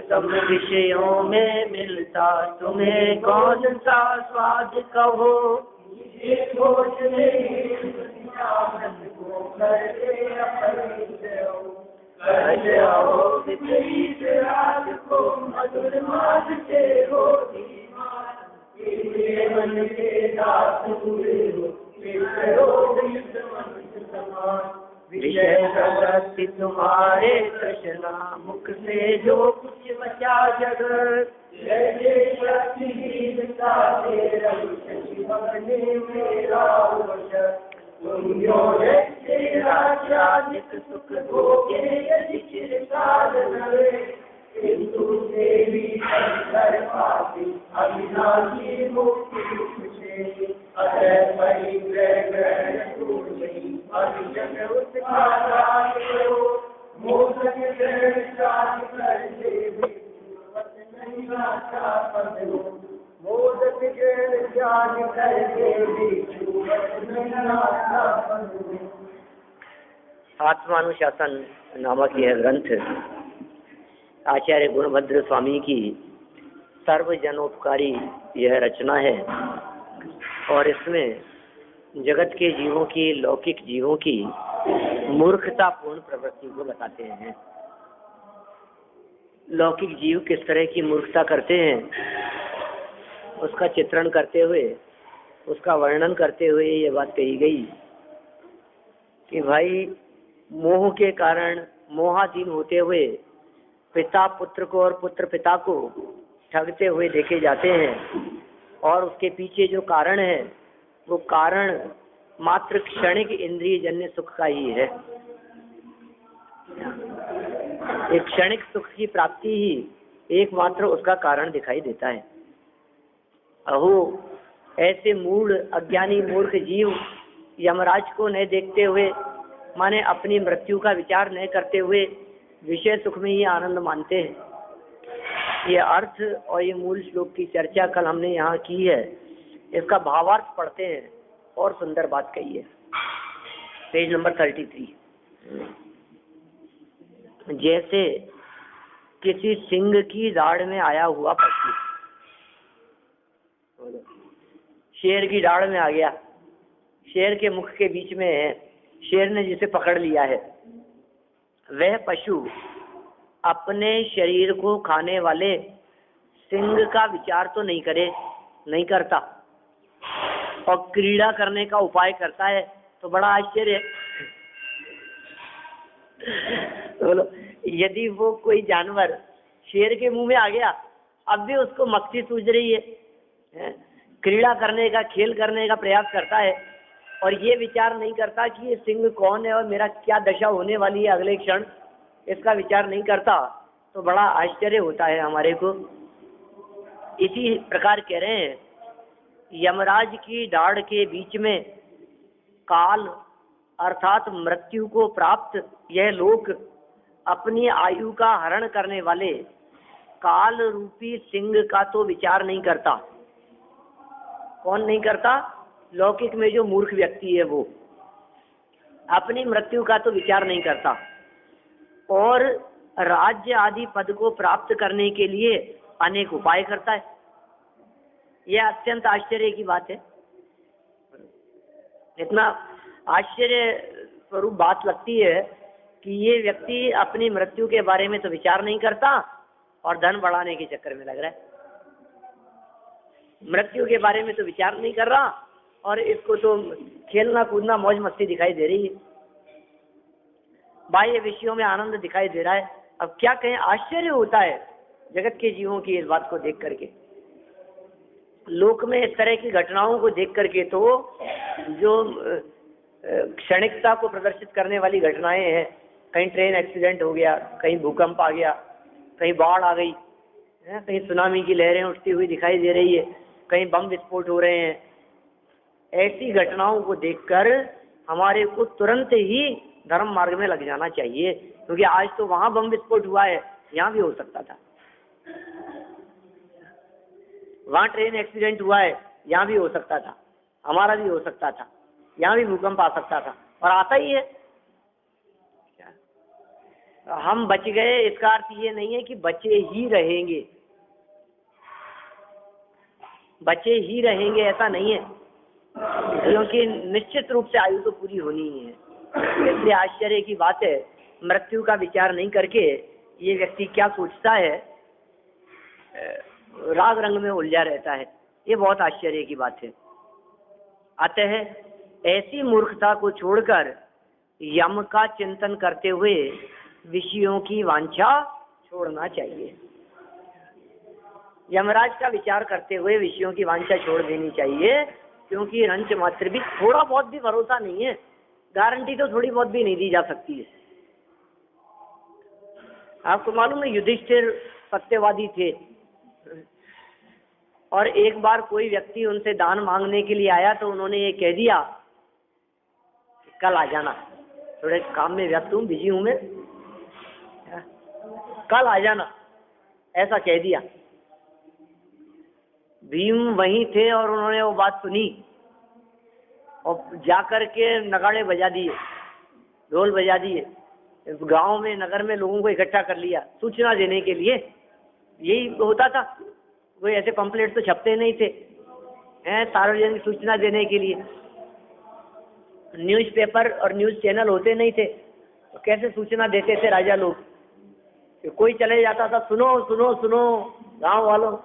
सब विषयों में मिलता, तुम्हें कौन सा स्वाद कहो। विपरीत राग को मधुर मानते हो, मन के दास हुए हो, विषय प्रवृत्ति तुम्हारे कृष्णा, मुख से जो कुछ बचा जगत। तुम जो नित्य सुख भोगे यदि चिरकाल रहे, किंतु देवी कर पाती अविनाशी मुक्ति तुझे। अतः परिग्रह ग्रहण तू नहीं, अभिजन उत्साह मोदक ग्रहण चाह कर देवी, नहीं नाचा पद हो। मोदक ग्रहण चाह कर देवी, नहीं नाचा पद हो। आत्मानुशासन नामक यह ग्रंथ आचार्य गुणभद्र स्वामी की सर्वजनोपकारी यह रचना है, और इसमें जगत के जीवों की, लौकिक जीवों की मूर्खतापूर्ण प्रवृत्ति को बताते हैं। लौकिक जीव किस तरह की मूर्खता करते हैं, उसका चित्रण करते हुए, उसका वर्णन करते हुए ये बात कही गई कि भाई मोह के कारण मोहाधीन होते हुए पिता पुत्र को और पुत्र पिता को ठगते हुए देखे जाते हैं, और उसके पीछे जो कारण है वो कारण मात्र क्षणिक इंद्रिय जन्य सुख का ही है। एक क्षणिक सुख की प्राप्ति ही एकमात्र उसका कारण दिखाई देता है। अहो, ऐसे मूढ़ अज्ञानी मूर्ख जीव यमराज को न देखते हुए, माने अपनी मृत्यु का विचार न करते हुए विषय सुख में ही आनंद मानते हैं। ये अर्थ और ये मूल श्लोक की चर्चा कल हमने यहाँ की है, इसका भावार्थ पढ़ते हैं और सुंदर बात कही है। Page number 33। जैसे किसी सिंह की दाढ़ में आया हुआ पक्षी शेर की दाढ़ में आ गया, शेर के मुख के बीच में है, शेर ने जिसे पकड़ लिया है, वह पशु अपने शरीर को खाने वाले सिंह का विचार तो नहीं करता, और क्रीड़ा करने का उपाय करता है। तो बड़ा आश्चर्य है। बोलो, यदि वो कोई जानवर शेर के मुंह में आ गया, अब भी उसको मस्ती सूझ रही है, क्रीड़ा करने का, खेल करने का प्रयास करता है, और ये विचार नहीं करता कि ये सिंह कौन है और मेरा क्या दशा होने वाली है अगले क्षण, इसका विचार नहीं करता। तो बड़ा आश्चर्य होता है हमारे को। इसी प्रकार कह रहे हैं, यमराज की दाढ़ के बीच में काल अर्थात मृत्यु को प्राप्त यह लोक अपनी आयु का हरण करने वाले काल रूपी सिंह का तो विचार नहीं करता। कौन नहीं करता? लौकिक में जो मूर्ख व्यक्ति है वो अपनी मृत्यु का तो विचार नहीं करता, और राज्य आदि पद को प्राप्त करने के लिए अनेक उपाय करता है। यह अत्यंत आश्चर्य की बात है। इतना आश्चर्य स्वरूप बात लगती है कि ये व्यक्ति अपनी मृत्यु के बारे में तो विचार नहीं करता और धन बढ़ाने के चक्कर में लग रहा है। मृत्यु के बारे में तो विचार नहीं कर रहा और इसको तो खेलना कूदना मौज मस्ती दिखाई दे रही है, बाह्य विषयों में आनंद दिखाई दे रहा है। अब क्या कहें, आश्चर्य होता है जगत के जीवों की इस बात को देख करके। लोक में इस तरह की घटनाओं को देख करके तो जो क्षणिकता को प्रदर्शित करने वाली घटनाएं हैं, कहीं ट्रेन एक्सीडेंट हो गया, कहीं भूकंप आ गया, कहीं बाढ़ आ गई, कहीं सुनामी की लहरें उठती हुई दिखाई दे रही है, कहीं बम विस्फोट हो रहे हैं, ऐसी घटनाओं को देखकर हमारे को तुरंत ही धर्म मार्ग में लग जाना चाहिए, क्योंकि आज तो वहां बम विस्फोट हुआ है, यहाँ भी हो सकता था। वहां ट्रेन एक्सीडेंट हुआ है, यहाँ भी हो सकता था, हमारा भी हो सकता था, यहाँ भी भूकंप आ सकता था और आता ही है। हम बच गए इसका अर्थ ये नहीं है कि बचे ही रहेंगे, बचे ही रहेंगे ऐसा नहीं है, क्योंकि निश्चित रूप से आयु तो पूरी होनी ही है। इसलिए आश्चर्य की बात है, मृत्यु का विचार नहीं करके ये व्यक्ति क्या सोचता है, राग रंग में उलझा रहता है। ये बहुत आश्चर्य की बात है। अतः ऐसी मूर्खता को छोड़कर यम का चिंतन करते हुए विषयों की वांछा छोड़ना चाहिए। यमराज का विचार करते हुए विषयों की वांछा छोड़ देनी चाहिए, क्योंकि रंच मात्र भी, थोड़ा बहुत भी भरोसा नहीं है, गारंटी तो थोड़ी बहुत भी नहीं दी जा सकती है। आपको मालूम है युधिष्ठिर सत्यवादी थे, और एक बार कोई व्यक्ति उनसे दान मांगने के लिए आया तो उन्होंने ये कह दिया कल आ जाना, थोड़े काम में व्यस्त हूँ, बिजी हूँ मैं, कल आ जाना, ऐसा कह दिया। भीम वहीं थे और उन्होंने वो बात सुनी और जाकर के नगाड़े बजा दिए, ढोल बजा दिए, गांव में नगर में लोगों को इकट्ठा कर लिया सूचना देने के लिए। यही होता था, कोई ऐसे पंपलेट तो छपते नहीं थे, सार्वजनिक सूचना देने के लिए न्यूज़पेपर और न्यूज़ चैनल होते नहीं थे, तो कैसे सूचना देते थे राजा लोग। कोई चले जाता था, सुनो सुनो सुनो गांव वालों,